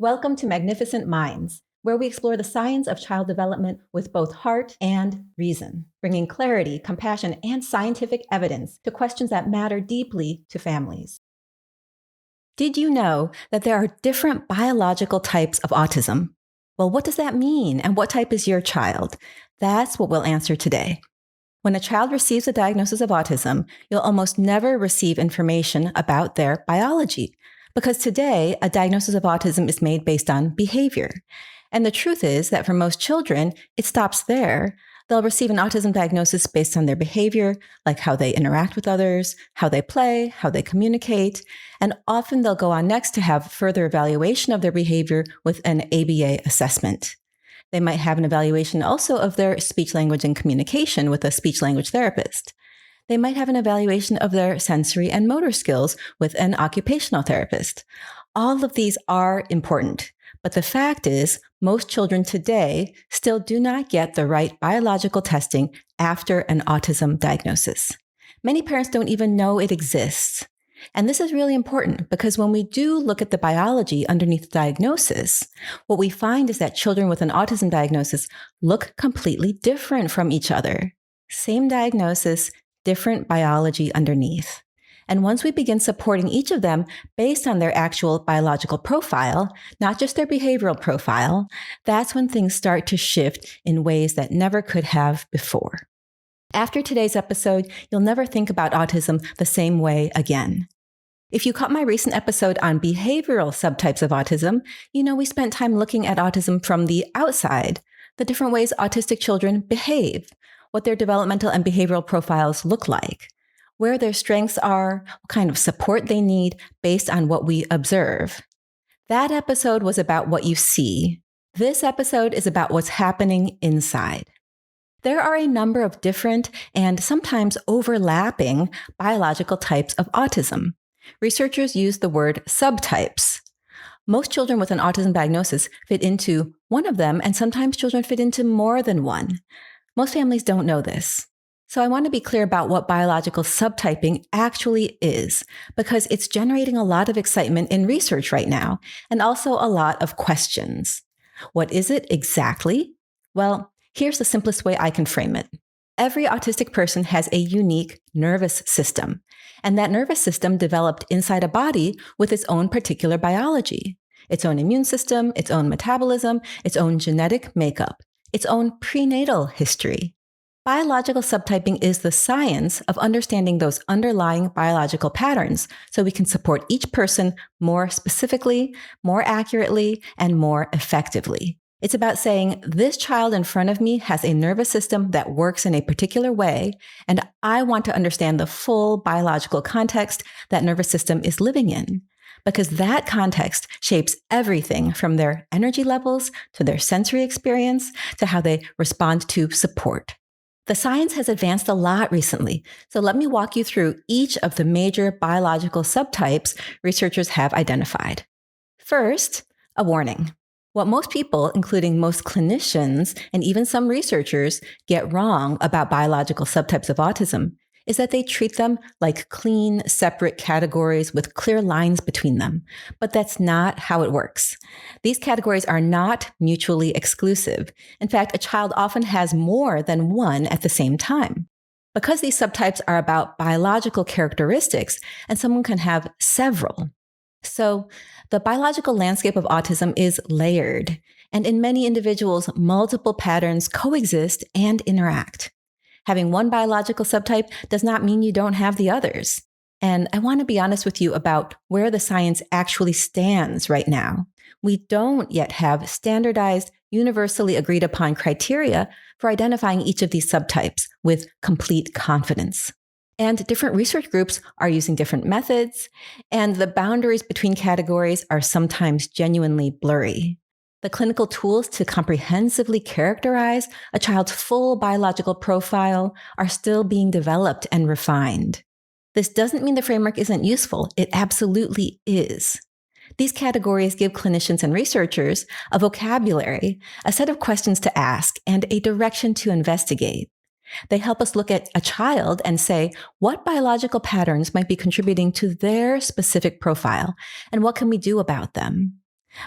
Welcome to Magnificent Minds, where we explore the science of child development with both heart and reason, bringing clarity, compassion, and scientific evidence to questions that matter deeply to families. Did you know that there are different biological types of autism? Well, what does that mean, and what type is your child? That's what we'll answer today. When a child receives a diagnosis of autism, you'll almost never receive information about their biology, because today, a diagnosis of autism is made based on behavior. And the truth is that for most children, it stops there. They'll receive an autism diagnosis based on their behavior, like how they interact with others, how they play, how they communicate, and often they'll go on next to have further evaluation of their behavior with an ABA assessment. They might have an evaluation also of their speech, language, and communication with a speech-language therapist. They might have an evaluation of their sensory and motor skills with an occupational therapist. All of these are important, but the fact is, most children today still do not get the right biological testing after an autism diagnosis. Many parents don't even know it exists. And this is really important because when we do look at the biology underneath the diagnosis, what we find is that children with an autism diagnosis look completely different from each other. Same diagnosis, different biology underneath. And once we begin supporting each of them based on their actual biological profile, not just their behavioral profile, that's when things start to shift in ways that never could have before. After today's episode, you'll never think about autism the same way again. If you caught my recent episode on behavioral subtypes of autism, you know we spent time looking at autism from the outside, the different ways autistic children behave, what their developmental and behavioral profiles look like, where their strengths are, what kind of support they need based on what we observe. That episode was about what you see. This episode is about what's happening inside. There are a number of different and sometimes overlapping biological types of autism. Researchers use the word subtypes. Most children with an autism diagnosis fit into one of them, and sometimes children fit into more than one. Most families don't know this. So I want to be clear about what biological subtyping actually is, because it's generating a lot of excitement in research right now, and also a lot of questions. What is it exactly? Well, here's the simplest way I can frame it. Every autistic person has a unique nervous system, and that nervous system developed inside a body with its own particular biology, its own immune system, its own metabolism, its own genetic makeup, its own prenatal history. Biological subtyping is the science of understanding those underlying biological patterns so we can support each person more specifically, more accurately, and more effectively. It's about saying, this child in front of me has a nervous system that works in a particular way, and I want to understand the full biological context that nervous system is living in, because that context shapes everything from their energy levels to their sensory experience to how they respond to support. The science has advanced a lot recently, so let me walk you through each of the major biological subtypes researchers have identified. First, a warning. What most people, including most clinicians and even some researchers, get wrong about biological subtypes of autism is that they treat them like clean, separate categories with clear lines between them. But that's not how it works. These categories are not mutually exclusive. In fact, a child often has more than one at the same time. Because these subtypes are about biological characteristics, and someone can have several. So the biological landscape of autism is layered, and in many individuals, multiple patterns coexist and interact. Having one biological subtype does not mean you don't have the others. And I want to be honest with you about where the science actually stands right now. We don't yet have standardized, universally agreed upon criteria for identifying each of these subtypes with complete confidence. And different research groups are using different methods, and the boundaries between categories are sometimes genuinely blurry. The clinical tools to comprehensively characterize a child's full biological profile are still being developed and refined. This doesn't mean the framework isn't useful. It absolutely is. These categories give clinicians and researchers a vocabulary, a set of questions to ask, and a direction to investigate. They help us look at a child and say, what biological patterns might be contributing to their specific profile, and what can we do about them?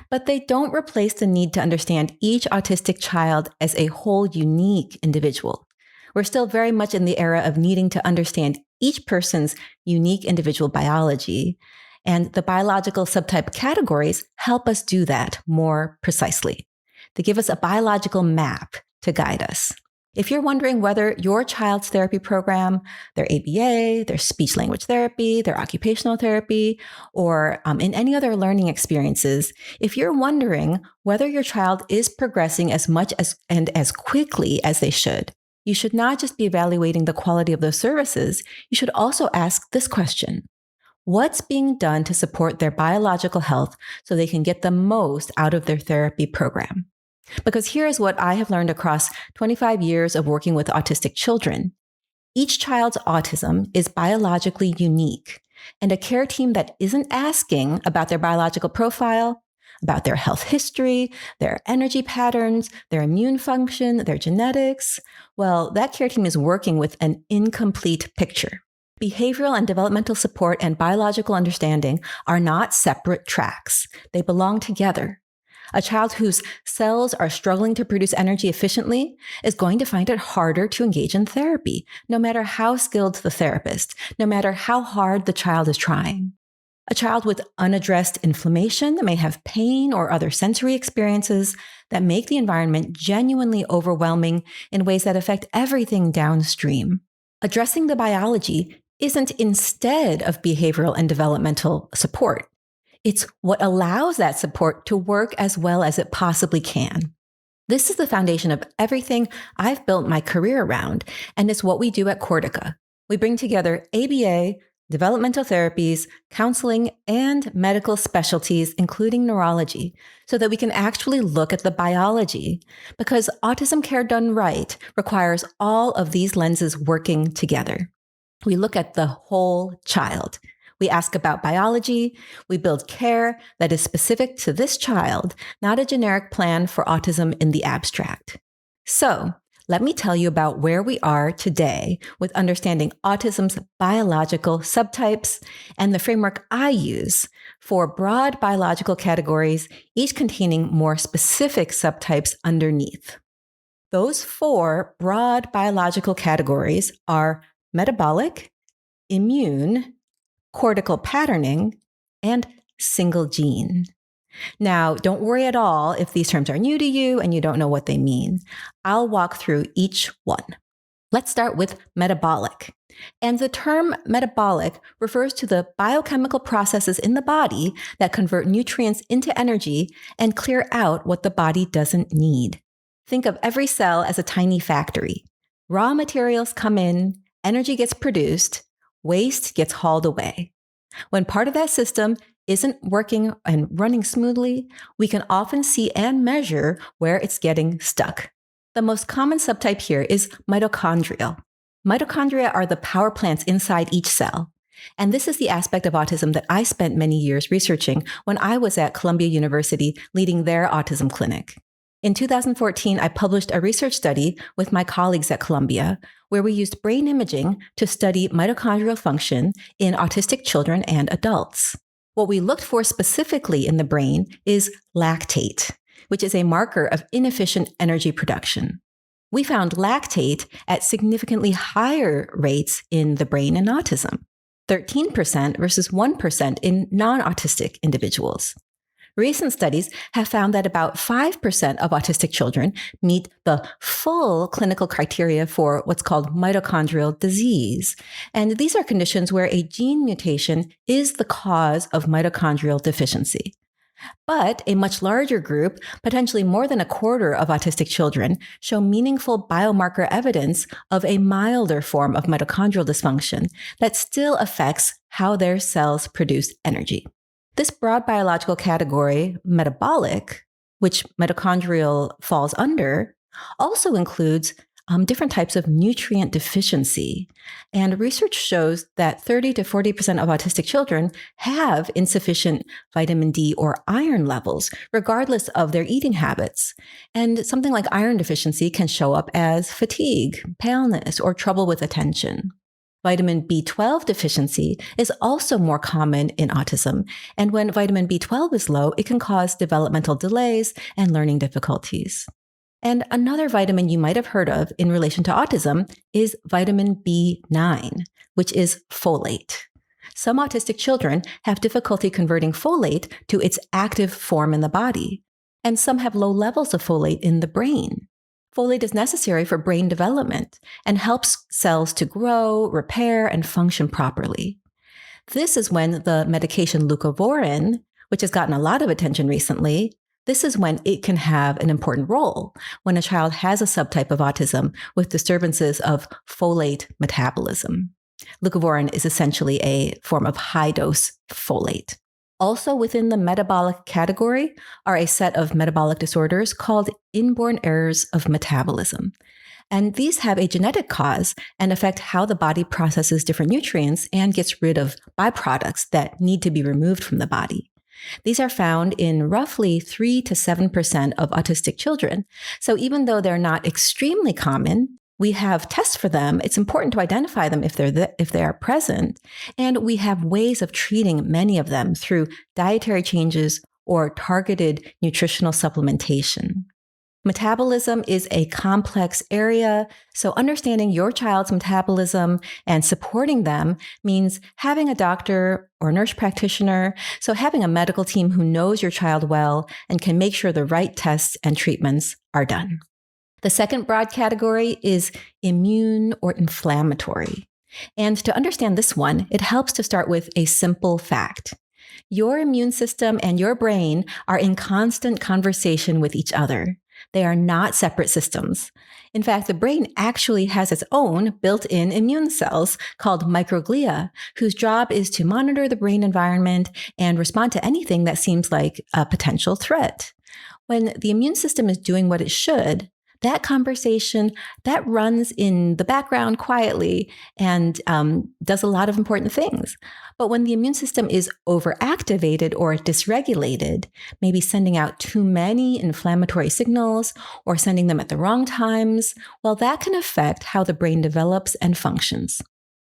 But they don't replace the need to understand each autistic child as a whole unique individual. We're still very much in the era of needing to understand each person's unique individual biology, and the biological subtype categories help us do that more precisely. They give us a biological map to guide us. If you're wondering whether your child's therapy program, their ABA, their speech language therapy, their occupational therapy, or in any other learning experiences, if you're wondering whether your child is progressing as much and as quickly as they should, you should not just be evaluating the quality of those services, you should also ask this question: what's being done to support their biological health so they can get the most out of their therapy program? Because here is what I have learned across 25 years of working with autistic children. Each child's autism is biologically unique, and a care team that isn't asking about their biological profile, about their health history, their energy patterns, their immune function, their genetics, well, that care team is working with an incomplete picture. Behavioral and developmental support and biological understanding are not separate tracks. They belong together. A child whose cells are struggling to produce energy efficiently is going to find it harder to engage in therapy, no matter how skilled the therapist, no matter how hard the child is trying. A child with unaddressed inflammation may have pain or other sensory experiences that make the environment genuinely overwhelming in ways that affect everything downstream. Addressing the biology isn't instead of behavioral and developmental support. It's what allows that support to work as well as it possibly can. This is the foundation of everything I've built my career around, and it's what we do at Cortical. We bring together ABA, developmental therapies, counseling, and medical specialties, including neurology, so that we can actually look at the biology, because autism care done right requires all of these lenses working together. We look at the whole child. We ask about biology. We build care that is specific to this child, not a generic plan for autism in the abstract. So, let me tell you about where we are today with understanding autism's biological subtypes and the framework I use for broad biological categories, each containing more specific subtypes underneath. Those 4 broad biological categories are metabolic, immune, cortical patterning, and single gene. Now, don't worry at all if these terms are new to you and you don't know what they mean. I'll walk through each one. Let's start with metabolic. And the term metabolic refers to the biochemical processes in the body that convert nutrients into energy and clear out what the body doesn't need. Think of every cell as a tiny factory. Raw materials come in, energy gets produced, waste gets hauled away. When part of that system isn't working and running smoothly, we can often see and measure where it's getting stuck. The most common subtype here is mitochondrial. Mitochondria are the power plants inside each cell. And this is the aspect of autism that I spent many years researching when I was at Columbia University leading their autism clinic. In 2014, I published a research study with my colleagues at Columbia where we used brain imaging to study mitochondrial function in autistic children and adults. What we looked for specifically in the brain is lactate, which is a marker of inefficient energy production. We found lactate at significantly higher rates in the brain in autism, 13% versus 1% in non-autistic individuals. Recent studies have found that about 5% of autistic children meet the full clinical criteria for what's called mitochondrial disease. And these are conditions where a gene mutation is the cause of mitochondrial deficiency. But a much larger group, potentially more than a quarter of autistic children, show meaningful biomarker evidence of a milder form of mitochondrial dysfunction that still affects how their cells produce energy. This broad biological category, metabolic, which mitochondrial falls under, also includes different types of nutrient deficiency. And research shows that 30 to 40% of autistic children have insufficient vitamin D or iron levels, regardless of their eating habits. And something like iron deficiency can show up as fatigue, paleness, or trouble with attention. Vitamin B12 deficiency is also more common in autism, and when vitamin B12 is low, it can cause developmental delays and learning difficulties. And another vitamin you might have heard of in relation to autism is vitamin B9, which is folate. Some autistic children have difficulty converting folate to its active form in the body, and some have low levels of folate in the brain. Folate is necessary for brain development and helps cells to grow, repair, and function properly. This is when the medication leucovorin, which has gotten a lot of attention recently, this is when it can have an important role when a child has a subtype of autism with disturbances of folate metabolism. Leucovorin is essentially a form of high-dose folate. Also within the metabolic category are a set of metabolic disorders called inborn errors of metabolism. And these have a genetic cause and affect how the body processes different nutrients and gets rid of byproducts that need to be removed from the body. These are found in roughly 3 to 7% of autistic children. So even though they're not extremely common, we have tests for them. It's important to identify them if they are present. And we have ways of treating many of them through dietary changes or targeted nutritional supplementation. Metabolism is a complex area, so understanding your child's metabolism and supporting them means having a doctor or nurse practitioner, so having a medical team who knows your child well and can make sure the right tests and treatments are done. The second broad category is immune or inflammatory. And to understand this one, it helps to start with a simple fact. Your immune system and your brain are in constant conversation with each other. They are not separate systems. In fact, the brain actually has its own built-in immune cells called microglia, whose job is to monitor the brain environment and respond to anything that seems like a potential threat. When the immune system is doing what it should, that conversation, that runs in the background quietly and does a lot of important things. But when the immune system is overactivated or dysregulated, maybe sending out too many inflammatory signals or sending them at the wrong times, well, that can affect how the brain develops and functions.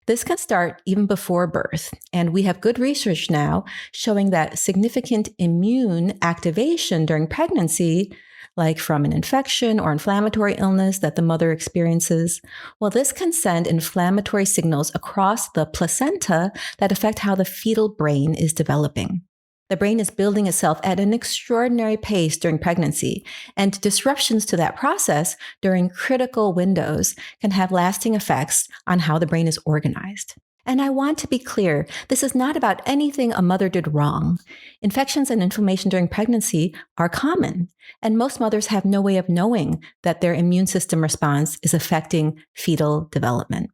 This can start even before birth, and we have good research now showing that significant immune activation during pregnancy, like from an infection or inflammatory illness that the mother experiences, well, this can send inflammatory signals across the placenta that affect how the fetal brain is developing. The brain is building itself at an extraordinary pace during pregnancy, and disruptions to that process during critical windows can have lasting effects on how the brain is organized. And I want to be clear, this is not about anything a mother did wrong. Infections and inflammation during pregnancy are common, and most mothers have no way of knowing that their immune system response is affecting fetal development.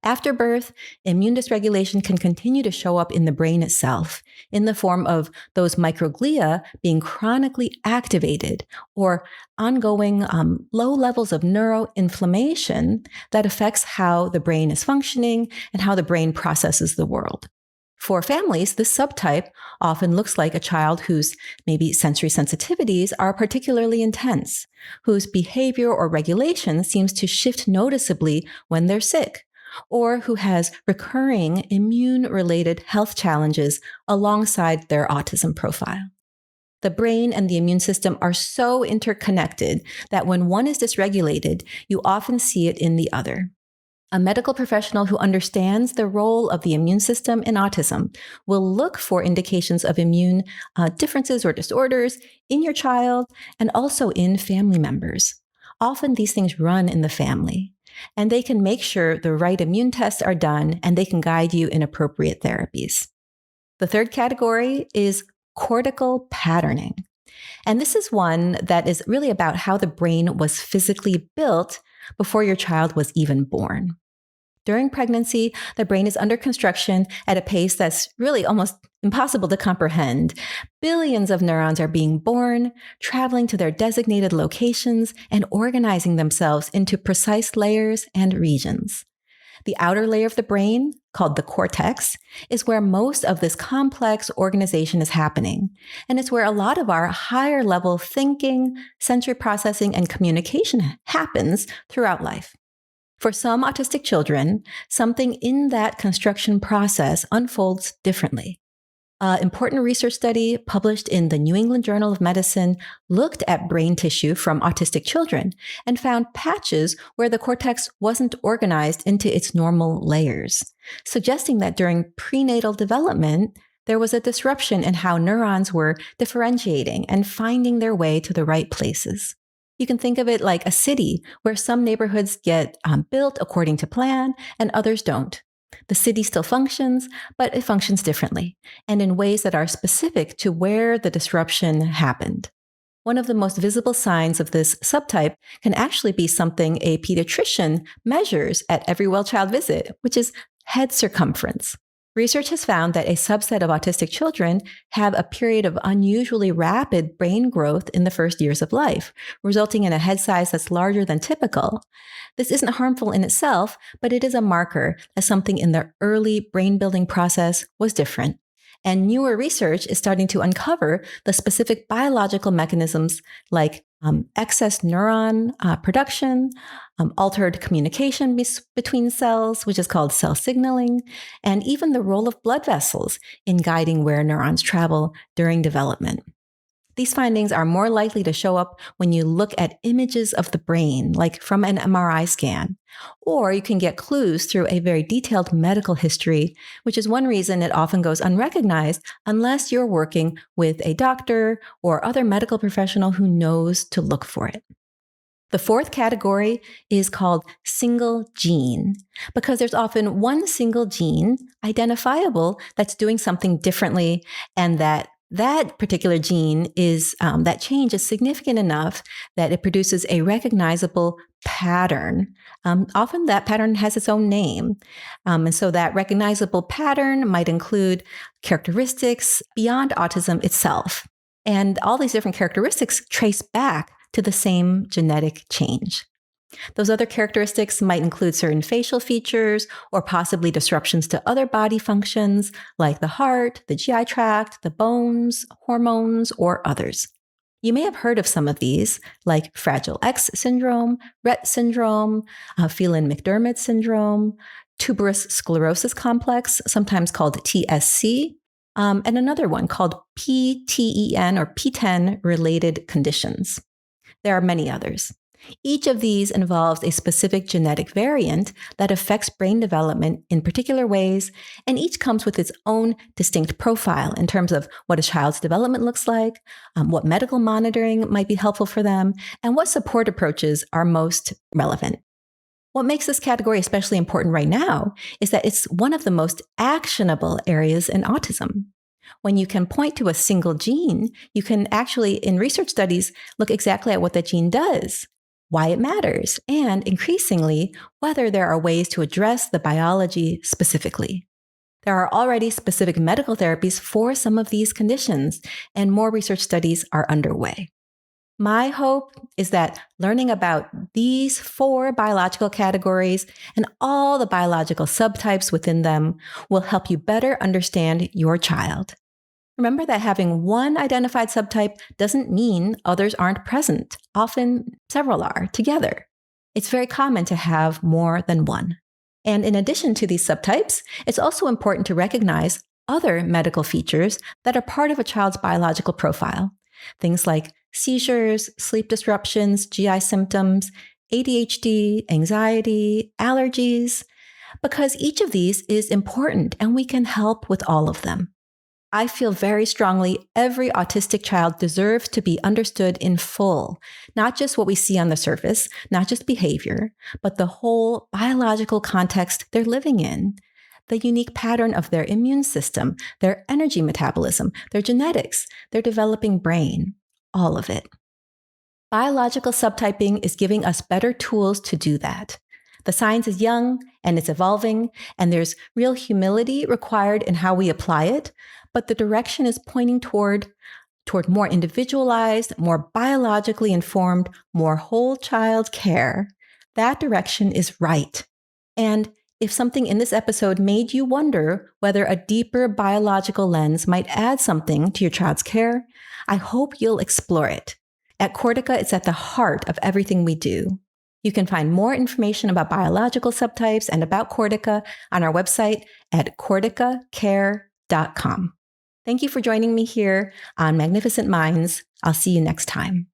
After birth, immune dysregulation can continue to show up in the brain itself in the form of those microglia being chronically activated or ongoing low levels of neuroinflammation that affects how the brain is functioning and how the brain processes the world. For families, this subtype often looks like a child whose maybe sensory sensitivities are particularly intense, whose behavior or regulation seems to shift noticeably when they're sick, or who has recurring immune-related health challenges alongside their autism profile. The brain and the immune system are so interconnected that when one is dysregulated, you often see it in the other. A medical professional who understands the role of the immune system in autism will look for indications of immune differences or disorders in your child and also in family members. Often these things run in the family, and they can make sure the right immune tests are done and they can guide you in appropriate therapies. The third category is cortical patterning. And this is one that is really about how the brain was physically built before your child was even born. During pregnancy, the brain is under construction at a pace that's really almost impossible to comprehend. Billions of neurons are being born, traveling to their designated locations, and organizing themselves into precise layers and regions. The outer layer of the brain, called the cortex, is where most of this complex organization is happening, and it's where a lot of our higher level thinking, sensory processing, and communication happens throughout life. For some autistic children, something in that construction process unfolds differently. An important research study published in the New England Journal of Medicine looked at brain tissue from autistic children and found patches where the cortex wasn't organized into its normal layers, suggesting that during prenatal development, there was a disruption in how neurons were differentiating and finding their way to the right places. You can think of it like a city where some neighborhoods get built according to plan and others don't. The city still functions, but it functions differently and in ways that are specific to where the disruption happened. One of the most visible signs of this subtype can actually be something a pediatrician measures at every well-child visit, which is head circumference. Research has found that a subset of autistic children have a period of unusually rapid brain growth in the first years of life, resulting in a head size that's larger than typical. This isn't harmful in itself, but it is a marker that something in the early brain building process was different. And newer research is starting to uncover the specific biological mechanisms like excess neuron production, altered communication between cells, which is called cell signaling, and even the role of blood vessels in guiding where neurons travel during development. These findings are more likely to show up when you look at images of the brain, like from an MRI scan, or you can get clues through a very detailed medical history, which is one reason it often goes unrecognized unless you're working with a doctor or other medical professional who knows to look for it. The fourth category is called single gene, because there's often one single gene, identifiable, that's doing something differently, and that particular gene is, that change is significant enough that it produces a recognizable pattern. Often that pattern has its own name. And so that recognizable pattern might include characteristics beyond autism itself. And all these different characteristics trace back to the same genetic change. Those other characteristics might include certain facial features or possibly disruptions to other body functions like the heart, the GI tract, the bones, hormones, or others. You may have heard of some of these, like Fragile X syndrome, Rett syndrome, Phelan-McDermid syndrome, tuberous sclerosis complex, sometimes called TSC, and another one called PTEN or PTEN-related conditions. There are many others. Each of these involves a specific genetic variant that affects brain development in particular ways, and each comes with its own distinct profile in terms of what a child's development looks like, what medical monitoring might be helpful for them, and what support approaches are most relevant. What makes this category especially important right now is that it's one of the most actionable areas in autism. When you can point to a single gene, you can actually, in research studies, look exactly at what that gene does, why it matters, and increasingly, whether there are ways to address the biology specifically. There are already specific medical therapies for some of these conditions, and more research studies are underway. My hope is that learning about these 4 biological categories and all the biological subtypes within them will help you better understand your child. Remember that having one identified subtype doesn't mean others aren't present. Often, several are together. It's very common to have more than one. And in addition to these subtypes, it's also important to recognize other medical features that are part of a child's biological profile. Things like seizures, sleep disruptions, GI symptoms, ADHD, anxiety, allergies, because each of these is important and we can help with all of them. I feel very strongly every autistic child deserves to be understood in full, not just what we see on the surface, not just behavior, but the whole biological context they're living in, the unique pattern of their immune system, their energy metabolism, their genetics, their developing brain, all of it. Biological subtyping is giving us better tools to do that. The science is young and it's evolving, and there's real humility required in how we apply it, but the direction is pointing toward more individualized, more biologically informed, more whole child care. That direction is right. And if something in this episode made you wonder whether a deeper biological lens might add something to your child's care, I hope you'll explore it. At Cortical, it's at the heart of everything we do. You can find more information about biological subtypes and about Cortica on our website at corticacare.com. Thank you for joining me here on Magnificent Minds. I'll see you next time.